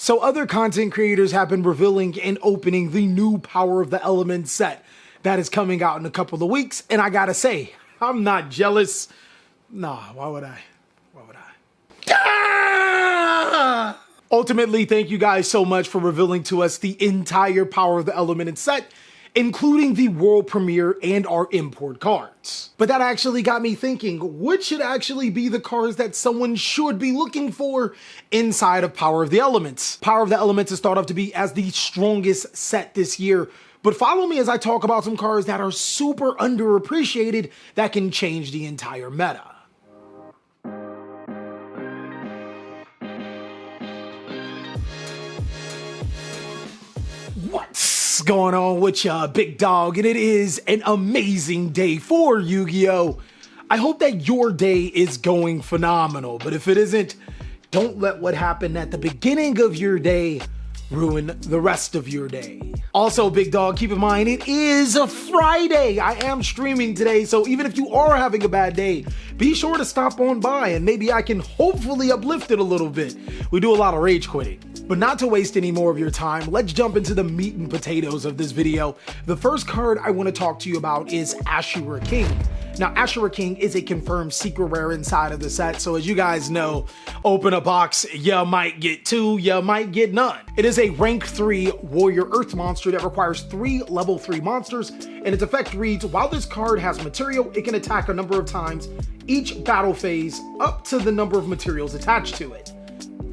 So other content creators have been revealing and opening the new Power of the Elements set that is coming out in a couple of weeks. And I gotta say, I'm not jealous. Nah, why would I? Ah! Ultimately, thank you guys so much for revealing to us the entire Power of the Elements set, including the world premiere and our import cards. But that actually got me thinking, what should actually be the cards that someone should be looking for inside of Power of the Elements? Power of the Elements is thought of to be as the strongest set this year, but follow me as I talk about some cards that are super underappreciated that can change the entire meta. What's going on with ya, big dog? And it is an amazing day for Yu-Gi-Oh! I hope that your day is going phenomenal, but if it isn't, don't let what happened at the beginning of your day ruin the rest of your day. Also, big dog, keep in mind, it is a Friday. I am streaming today, so even if you are having a bad day, be sure to stop on by and maybe I can hopefully uplift it a little bit. We do a lot of rage quitting. But not to waste any more of your time, let's jump into the meat and potatoes of this video. The first card I want to talk to you about is Ashura King. Now, Ashura King is a confirmed secret rare inside of the set, so as you guys know, open a box, you might get two, you might get none. It is a rank 3 warrior earth monster that requires 3 level 3 monsters, and its effect reads, while this card has material, it can attack a number of times each battle phase up to the number of materials attached to it.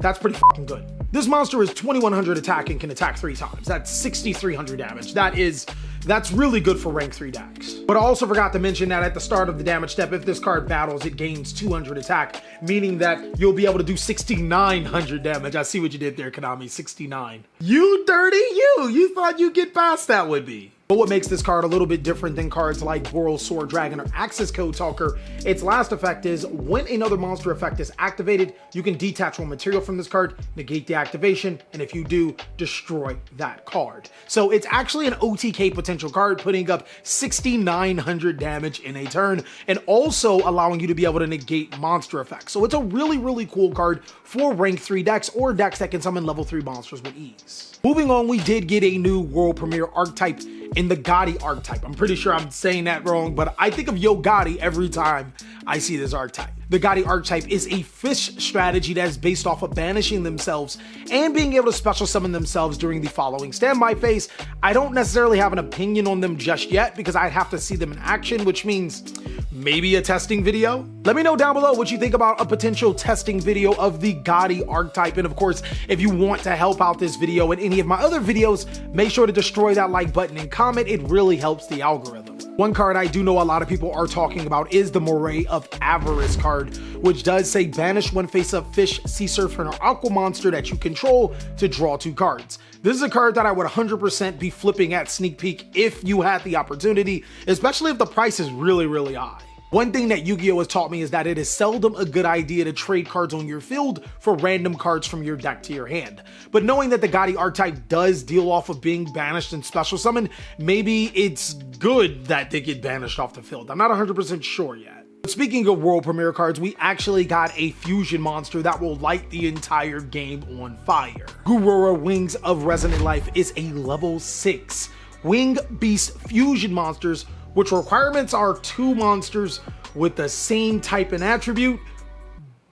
That's pretty fucking good. This monster is 2100 attack and can attack 3 times. That's 6300 damage. That's really good for rank 3 decks. But I also forgot to mention that at the start of the damage step, if this card battles, it gains 200 attack, meaning that you'll be able to do 6900 damage. I see what you did there, Konami, 69. You dirty you! You thought you'd get past that with me. But what makes this card a little bit different than cards like Boral, Sword Dragon, or Access Code Talker, its last effect is when another monster effect is activated, you can detach one material from this card, negate the activation, and if you do, destroy that card. So it's actually an OTK potential card, putting up 6900 damage in a turn, and also allowing you to be able to negate monster effects. So it's a really, really cool card for rank 3 decks or decks that can summon level 3 monsters with ease. Moving on, we did get a new world premiere archetype in the Gotti archetype. I'm pretty sure I'm saying that wrong, but I think of Yo Gotti every time I see this archetype. The Gotti archetype is a fish strategy that is based off of banishing themselves and being able to special summon themselves during the following standby phase. I don't necessarily have an opinion on them just yet because I'd have to see them in action, which means maybe a testing video. Let me know down below what you think about a potential testing video of the Gotti archetype. And of course, if you want to help out this video and any of my other videos, make sure to destroy that like button and comment. It really helps the algorithm. One card I do know a lot of people are talking about is the Moray of Avarice card, which does say banish one face-up fish, sea serpent, or aqua monster that you control to draw 2 cards. This is a card that I would 100% be flipping at sneak peek if you had the opportunity, especially if the price is really, really high. One thing that Yu-Gi-Oh! Has taught me is that it is seldom a good idea to trade cards on your field for random cards from your deck to your hand. But knowing that the Gotti archetype does deal off of being banished and special summoned, maybe it's good that they get banished off the field. I'm not 100% sure yet. Speaking of world premiere cards, we actually got a fusion monster that will light the entire game on fire. Gurora Wings of Resonant Life is a level 6 Wing Beast fusion monsters, which requirements are 2 monsters with the same type and attribute,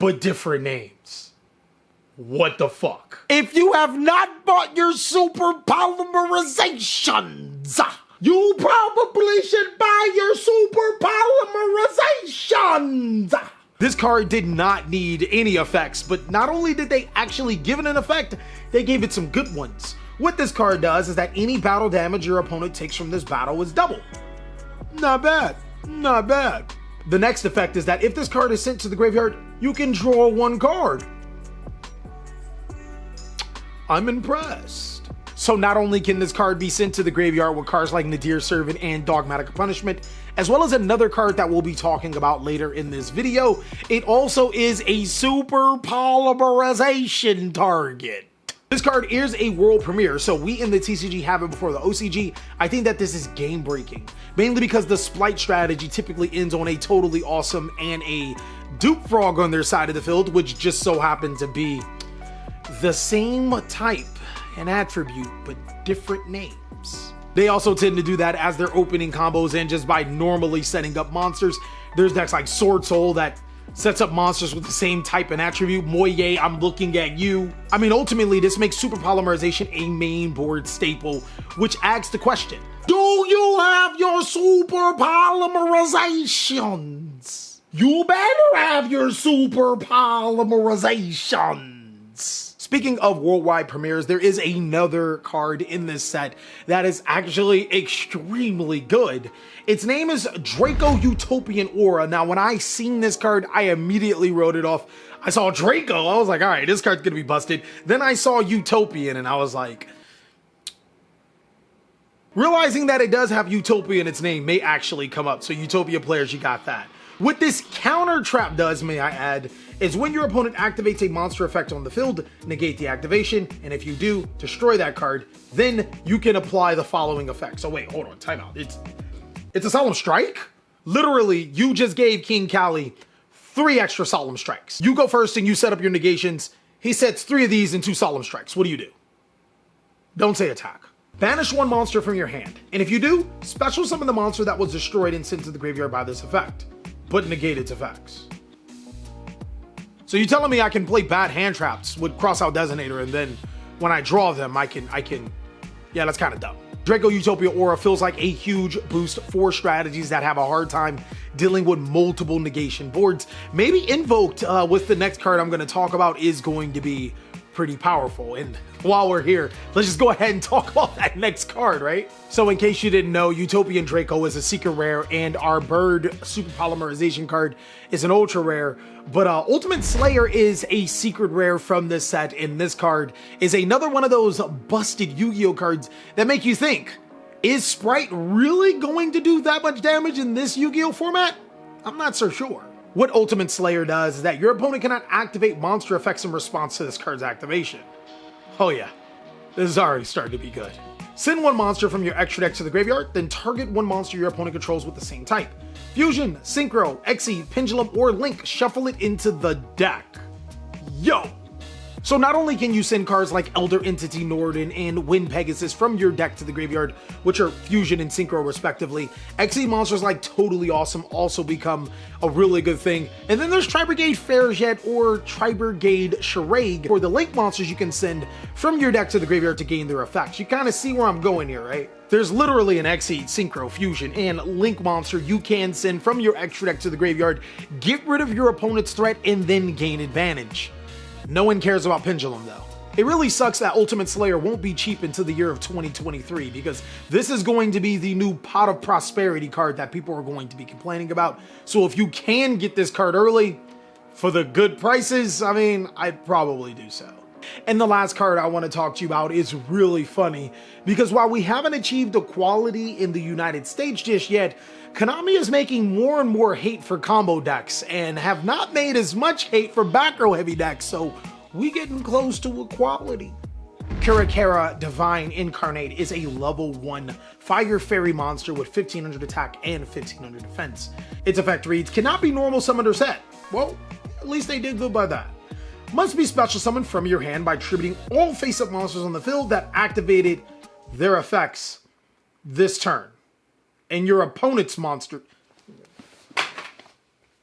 but different names. What the fuck? If you have not bought your super polymerizations, you probably should buy your super polymerizations. This card did not need any effects, but not only did they actually give it an effect, they gave it some good ones. What this card does is that any battle damage your opponent takes from this battle is double. Not bad, not bad. The next effect is that if this card is sent to the graveyard, you can draw 1 card. I'm impressed. So not only can this card be sent to the graveyard with cards like Nadir Servant and Dogmatic Punishment, as well as another card that we'll be talking about later in this video, it also is a super polymerization target. This card is a world premiere, so we in the TCG have it before the OCG. I think that this is game breaking, mainly because the Splight strategy typically ends on a totally awesome and a dupe frog on their side of the field, which just so happened to be the same type and attribute, but different names. They also tend to do that as they're opening combos and just by normally setting up monsters. There's decks like Sword Soul that sets up monsters with the same type and attribute. Moye, I'm looking at you. I mean, ultimately, this makes super polymerization a main board staple, which asks the question, do you have your super polymerizations? You better have your super polymerizations. Speaking of worldwide premieres, there is another card in this set that is actually extremely good. Its name is Draco Utopian Aura. Now, when I seen this card, I immediately wrote it off. I saw Draco, I was like, all right, this card's gonna be busted. Then I saw Utopian and I was like, realizing that it does have Utopia in its name may actually come up. So Utopia players, you got that. What this counter trap does, may I add, is when your opponent activates a monster effect on the field, negate the activation, and if you do, destroy that card, then you can apply the following effect. So wait, hold on, time out. It's a Solemn Strike? Literally, you just gave King Kali 3 extra Solemn Strikes. You go first and you set up your negations. He sets 3 of these and 2 Solemn Strikes. What do? Don't say attack. Banish 1 monster from your hand, and if you do, special summon the monster that was destroyed and sent to the graveyard by this effect, but negate its effects. So you're telling me I can play bad hand traps with Crossout Designator, and then when I draw them, I can, yeah, that's kind of dumb. Draco Utopia Aura feels like a huge boost for strategies that have a hard time dealing with multiple negation boards. Maybe Invoked with the next card I'm going to talk about is going to be pretty powerful. And while we're here, let's just go ahead and talk about that next card, right? So in case you didn't know, Utopian Draco is a secret rare, and our Bird Super Polymerization card is an ultra rare. But Ultimate Slayer is a secret rare from this set, and this card is another one of those busted Yu-Gi-Oh cards that make you think, is Sprite really going to do that much damage in this Yu-Gi-Oh format? I'm not so sure. What Ultimate Slayer does is that your opponent cannot activate monster effects in response to this card's activation. Oh yeah, this is already starting to be good. Send 1 monster from your extra deck to the graveyard, then target 1 monster your opponent controls with the same type. Fusion, Synchro, Exceed, Pendulum, or Link, shuffle it into the deck. Yo! So not only can you send cards like Elder Entity Norden and Wind Pegasus from your deck to the graveyard, which are Fusion and Synchro respectively, Exceed monsters like Totally Awesome also become a really good thing. And then there's Tri-Brigade Fairjet or Tri-Brigade Charade for the Link monsters you can send from your deck to the graveyard to gain their effects. You kind of see where I'm going here, right? There's literally an Exceed, Synchro, Fusion, and Link monster you can send from your extra deck to the graveyard, get rid of your opponent's threat, and then gain advantage. No one cares about Pendulum though. It really sucks that Ultimate Slayer won't be cheap until the year of 2023, because this is going to be the new Pot of Prosperity card that people are going to be complaining about. So if you can get this card early for the good prices, I mean, I'd probably do so. And the last card I want to talk to you about is really funny, because while we haven't achieved equality in the United States just yet, Konami is making more and more hate for combo decks and have not made as much hate for back row heavy decks, so we getting close to equality. Kurakera Divine Incarnate is a level 1 Fire Fairy monster with 1500 attack and 1500 defense. Its effect reads, cannot be normal summoned or set. Well, at least they did good by that. Must be special summoned from your hand by tributing all face-up monsters on the field that activated their effects this turn. And your opponent's monster.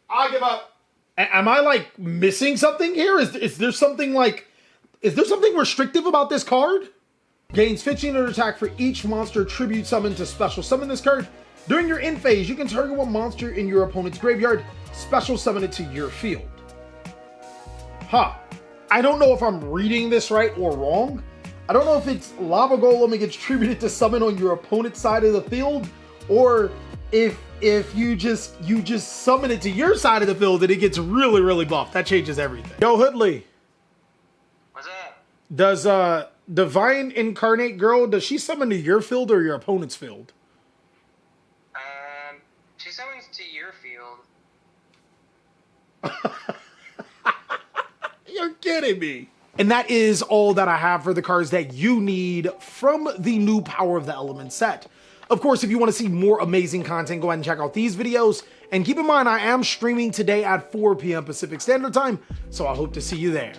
I give up. Am I like missing something here? Is there something like, is there something restrictive about this card? Gains 1500 attack for each monster tribute summoned to special summon this card. During your end phase, you can target 1 monster in your opponent's graveyard, special summon it to your field. Huh. I don't know if I'm reading this right or wrong. I don't know if it's Lava Golem and gets tributed to summon on your opponent's side of the field, or if you just summon it to your side of the field and it gets really, really buffed. That changes everything. Yo, Hoodley. What's up? Does Divine Incarnate Girl, does she summon to your field or your opponent's field? She summons to your field. You're kidding me. And that is all that I have for the cards that you need from the new Power of the Elements set. Of course, if you want to see more amazing content, go ahead and check out these videos. And keep in mind, I am streaming today at 4 p.m. Pacific Standard Time, so I hope to see you there.